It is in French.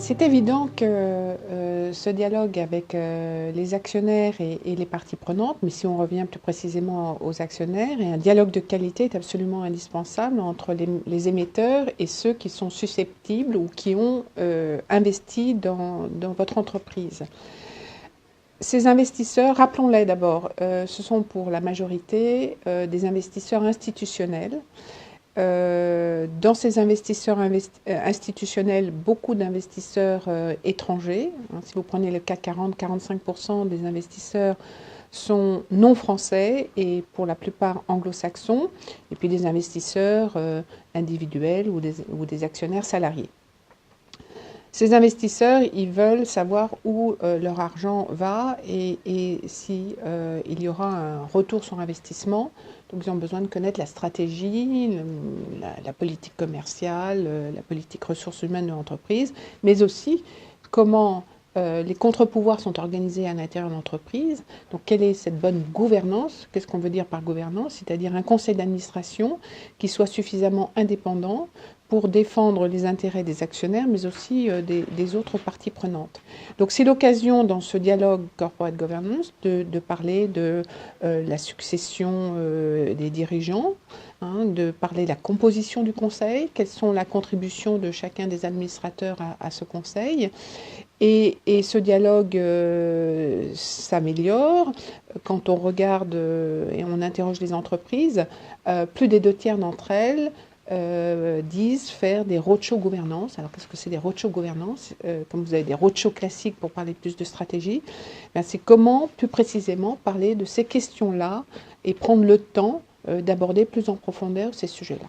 C'est évident que ce dialogue avec les actionnaires et les parties prenantes, mais si on revient plus précisément aux actionnaires, et un dialogue de qualité est absolument indispensable entre les émetteurs et ceux qui sont susceptibles ou qui ont investi dans votre entreprise. Ces investisseurs, rappelons-les d'abord, ce sont pour la majorité des investisseurs institutionnels. Dans ces investisseurs institutionnels, beaucoup d'investisseurs étrangers. Si vous prenez le CAC 40, 45% des investisseurs sont non français et pour la plupart anglo-saxons, et puis des investisseurs individuels ou des actionnaires salariés. Ces investisseurs, ils veulent savoir où leur argent va et si il y aura un retour sur investissement. Donc ils ont besoin de connaître la stratégie, la politique commerciale, la politique ressources humaines de l'entreprise, mais aussi comment les contre-pouvoirs sont organisés à l'intérieur de l'entreprise. Donc quelle est cette bonne gouvernance? Qu'est-ce qu'on veut dire par gouvernance? C'est-à-dire un conseil d'administration qui soit suffisamment indépendant pour défendre les intérêts des actionnaires, mais aussi des autres parties prenantes. Donc c'est l'occasion dans ce dialogue corporate governance de parler de la succession des dirigeants, de parler de la composition du conseil, quelles sont la contribution de chacun des administrateurs à ce conseil. Et ce dialogue s'améliore quand on regarde et on interroge les entreprises. Plus des 2/3 d'entre elles disent faire des roadshows gouvernance. Alors qu'est-ce que c'est des roadshows gouvernance? Comme vous avez des roadshows classiques pour parler plus de stratégie, c'est comment plus précisément parler de ces questions-là et prendre le temps d'aborder plus en profondeur ces sujets-là.